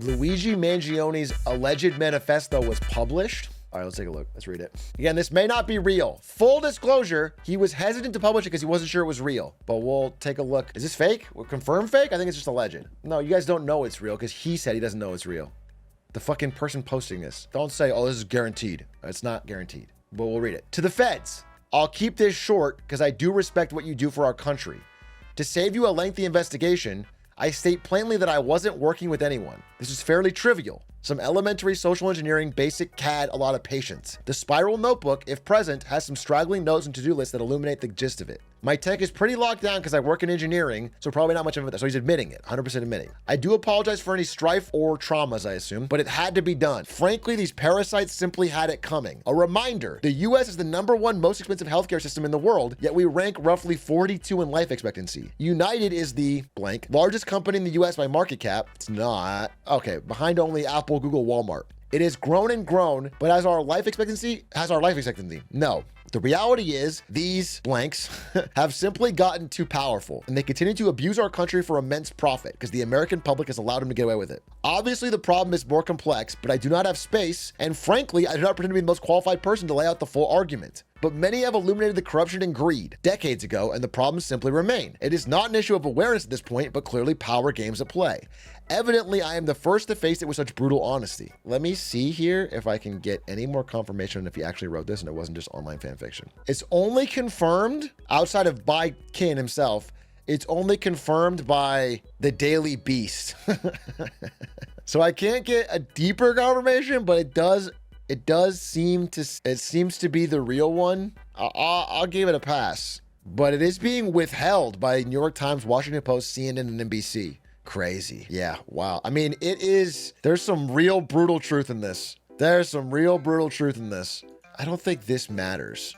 Luigi Mangioni's alleged manifesto was published. All right, let's take a look. Let's read it. Again, this may not be real. Full disclosure, he was hesitant to publish it because he wasn't sure it was real. But we'll take a look. Is this fake? We'll confirm fake? I think it's just alleged. No, you guys don't know it's real because he said he doesn't know it's real. The fucking person posting this. Don't say, oh, this is guaranteed. It's not guaranteed. But we'll read it. To the feds, I'll keep this short because I do respect what you do for our country. To save you a lengthy investigation, I state plainly that I wasn't working with anyone. This is fairly trivial. Some elementary social engineering, basic CAD, a lot of patience. The spiral notebook, if present, has some straggling notes and to-do lists that illuminate the gist of it. My tech is pretty locked down because I work in engineering, so probably not much of it. So he's admitting it, 100% admitting. I do apologize for any strife or traumas, I assume, but it had to be done. Frankly, these parasites simply had it coming. A reminder, the US is the #1 most expensive healthcare system in the world, yet we rank roughly 42 in life expectancy. United is the blank largest company in the US by market cap. It's not. Okay, behind only Apple, Google, Walmart. It has grown and grown, but has our life expectancy? No. The reality is these blanks have simply gotten too powerful and they continue to abuse our country for immense profit because the American public has allowed them to get away with it. Obviously, the problem is more complex, but I do not have space. And frankly, I do not pretend to be the most qualified person to lay out the full argument. But many have illuminated the corruption and greed decades ago, and the problems simply remain. It is not an issue of awareness at this point, but clearly power games at play. Evidently, I am the first to face it with such brutal honesty. Let me see here if I can get any more confirmation on if he actually wrote this and it wasn't just online fan fiction. It's only confirmed outside of by Kin himself. It's only confirmed by the Daily Beast. So I can't get a deeper confirmation, but it seems to be the real one. I'll give it a pass, but it is being withheld by New York Times, Washington Post, CNN, and NBC. Crazy. Yeah. Wow. I mean, there's some real brutal truth in this. I don't think this matters.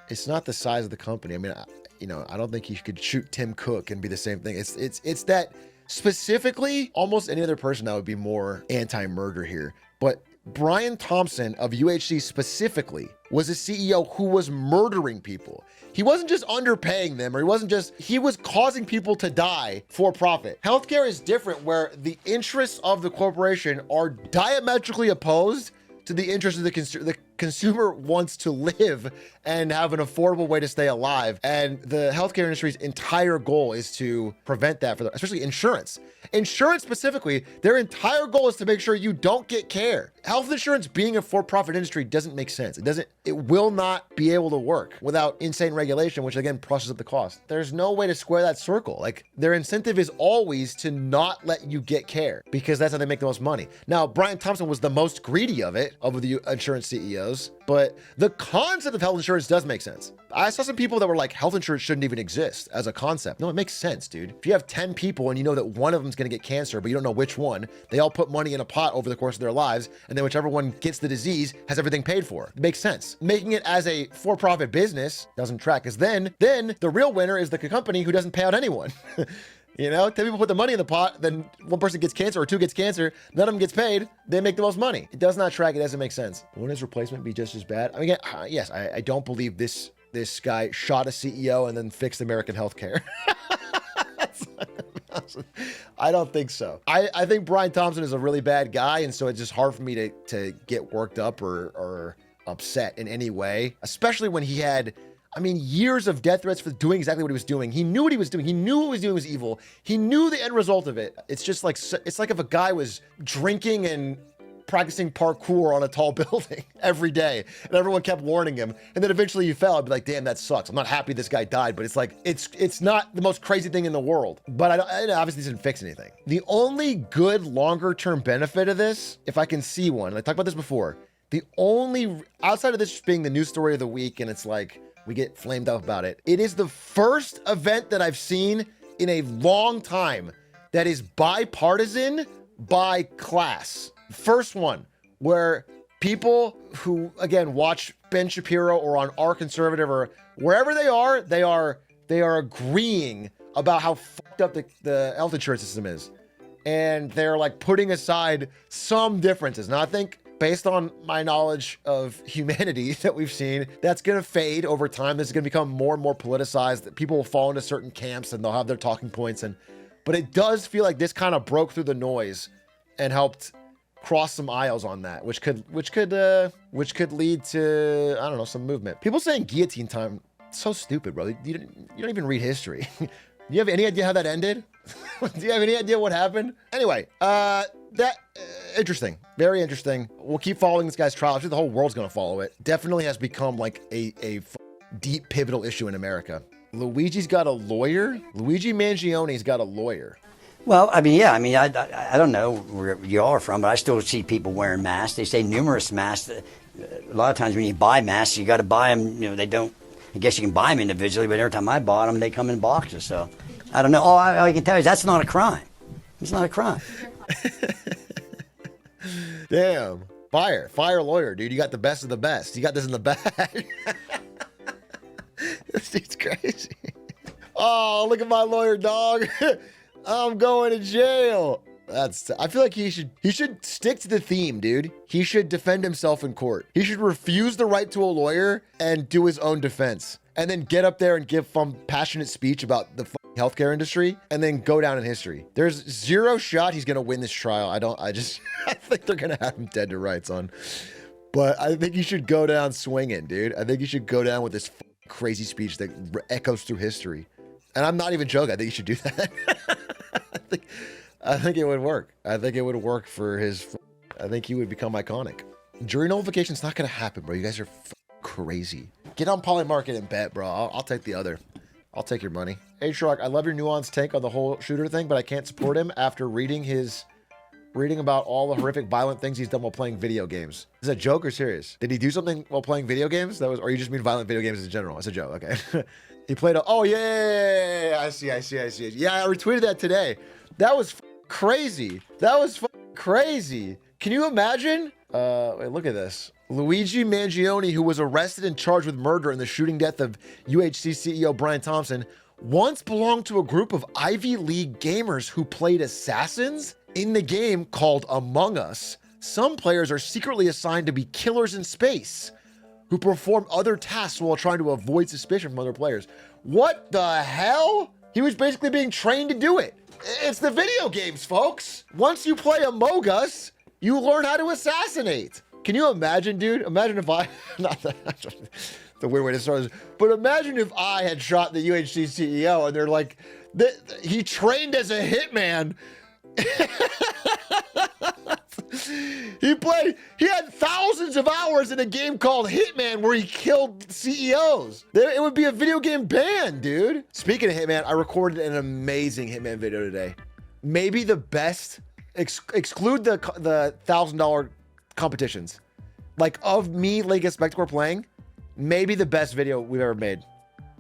It's not the size of the company. I mean, I don't think he could shoot Tim Cook and be the same thing. It's that specifically almost any other person that would be more anti-murder here. But Brian Thompson of UHC specifically was a CEO who was murdering people. He wasn't just underpaying them, or he was causing people to die for profit. Healthcare is different, where the interests of the corporation are diametrically opposed to the interests of the consumer. The consumer wants to live and have an affordable way to stay alive. And the healthcare industry's entire goal is to prevent that especially insurance. Insurance specifically, their entire goal is to make sure you don't get care. Health insurance being a for-profit industry doesn't make sense. It will not be able to work without insane regulation, which again pushes up the cost. There's no way to square that circle. Like, their incentive is always to not let you get care because that's how they make the most money. Now, Brian Thompson was the most greedy of the insurance CEOs, but the concept of health insurance does make sense. I saw some people that were like, health insurance shouldn't even exist as a concept. No, it makes sense, dude. If you have 10 people and you know that one of them's gonna get cancer, but you don't know which one, they all put money in a pot over the course of their lives, and then whichever one gets the disease has everything paid for. It makes sense. Making it as a for-profit business doesn't track, because then the real winner is the company who doesn't pay out anyone. 10 people put the money in the pot, then one person gets cancer or two gets cancer, none of them gets paid, they make the most money. It does not track, it doesn't make sense. Wouldn't his replacement be just as bad? I mean, yes, I don't believe this guy shot a CEO and then fixed American healthcare. I don't think so. I think Brian Thompson is a really bad guy, and so it's just hard for me to get worked up or upset in any way, especially when he had, years of death threats for doing exactly what he was doing. He knew what he was doing. He knew what he was doing was evil. He knew the end result of it. It's just like, it's like if a guy was drinking and practicing parkour on a tall building every day, and everyone kept warning him, and then eventually he fell. I'd be like, damn, that sucks. I'm not happy this guy died, but it's like, it's not the most crazy thing in the world. But I obviously didn't fix anything. The only good longer-term benefit of this, if I can see one, and I talked about this before, outside of this just being the news story of the week, and it's like, we get flamed up about it. It is the first event that I've seen in a long time that is bipartisan by class. First one where people who, again, watch Ben Shapiro or on Our Conservative or wherever they are agreeing about how fucked up the health insurance system is. And they're like putting aside some differences. Now I think, based on my knowledge of humanity that we've seen, that's going to fade over time. This is going to become more and more politicized, that people will fall into certain camps and they'll have their talking points. But it does feel like this kind of broke through the noise and helped cross some aisles on that, which could lead to, I don't know, some movement. People saying guillotine time, so stupid, bro. You don't even read history. Do you have any idea how that ended? Do you have any idea what happened? Anyway, interesting, very interesting. We'll keep following this guy's trial. I'm sure the whole world's gonna follow it. Definitely has become like a deep pivotal issue in America. Luigi's got a lawyer. Luigi Mangioni's got a lawyer. Well, I mean, yeah, I mean, I don't know where you all are from, but I still see people wearing masks. They say numerous masks. A lot of times when you buy masks, you got to buy them, you know, they don't, I guess you can buy them individually, but every time I bought them, they come in boxes. So I don't know. All I can tell you is that's not a crime. It's not a crime. Damn. Fire lawyer, dude. You got the best of the best. You got this in the bag. This dude's crazy. Oh, look at my lawyer, dog. I'm going to jail. I feel like he should stick to the theme, dude. He should defend himself in court. He should refuse the right to a lawyer and do his own defense. And then get up there and give some passionate speech about the healthcare industry and then go down in history. There's zero shot he's going to win this trial. I think they're going to have him dead to rights on. But I think he should go down swinging, dude. I think he should go down with this crazy speech that echoes through history. And I'm not even joking. I think you should do that. I think it would work. I think it would work for his. I think he would become iconic. Jury nullification's not gonna happen, bro. You guys are crazy. Get on Polymarket and bet, bro. I'll take the other. I'll take your money. Hey, Shrug, I love your nuanced take on the whole shooter thing, but I can't support him after reading about all the horrific, violent things he's done while playing video games. Is that a joke or serious? Did he do something while playing video games? Or you just mean violent video games in general? It's a joke. Okay. He played oh yeah, I see. Yeah, I retweeted that today. That was crazy. That was crazy. Can you imagine? Wait, look at this. Luigi Mangioni, who was arrested and charged with murder in the shooting death of UHC CEO Brian Thompson, once belonged to a group of Ivy League gamers who played assassins in the game called Among Us. Some players are secretly assigned to be killers in space who perform other tasks while trying to avoid suspicion from other players. What the hell? He was basically being trained to do it. It's the video games, folks. Once you play Among Us, you learn how to assassinate. Can you imagine, dude? Imagine if I, not that, the weird way to start this, but imagine if I had shot the UHC CEO and they're like, he trained as a hitman. He had thousands of hours in a game called Hitman where he killed CEOs. It would be a video game ban, dude. Speaking of Hitman, I recorded an amazing Hitman video today. Maybe the best, exclude the $1,000 competitions. Like of me, League of Spectacle playing, maybe the best video we've ever made.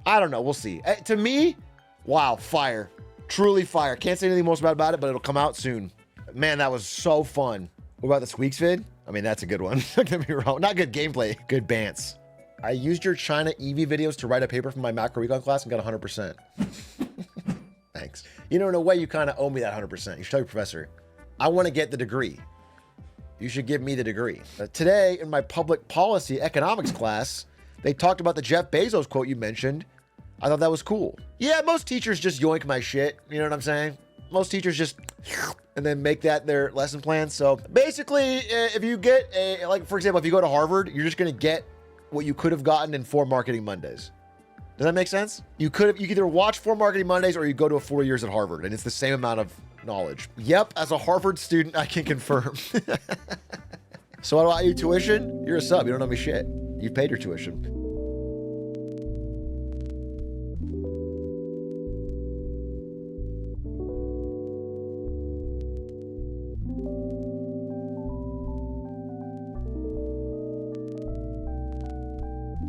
I don't know, we'll see. To me, wow, fire. Truly fire. Can't say anything most about it, but it'll come out soon. Man, that was so fun. What about the Squeaks vid? I mean, that's a good one. Don't get me wrong. Not good gameplay, good bants. I used your China EV videos to write a paper for my macro econ class and got 100%. Thanks. You know, in a way, you kind of owe me that 100%. You should tell your professor, I want to get the degree. You should give me the degree. Today, in my public policy economics class, they talked about the Jeff Bezos quote you mentioned. I thought that was cool. Yeah, most teachers just yoink my shit. You know what I'm saying? Most teachers just and then make that their lesson plan. So basically, if you get like, for example, if you go to Harvard, you're just going to get what you could have gotten in 4 Marketing Mondays. Does that make sense? You could either watch 4 Marketing Mondays or you go to 4 years at Harvard and it's the same amount of knowledge. Yep. As a Harvard student, I can confirm. So what about your tuition? You're a sub. You don't know me shit. You've paid your tuition.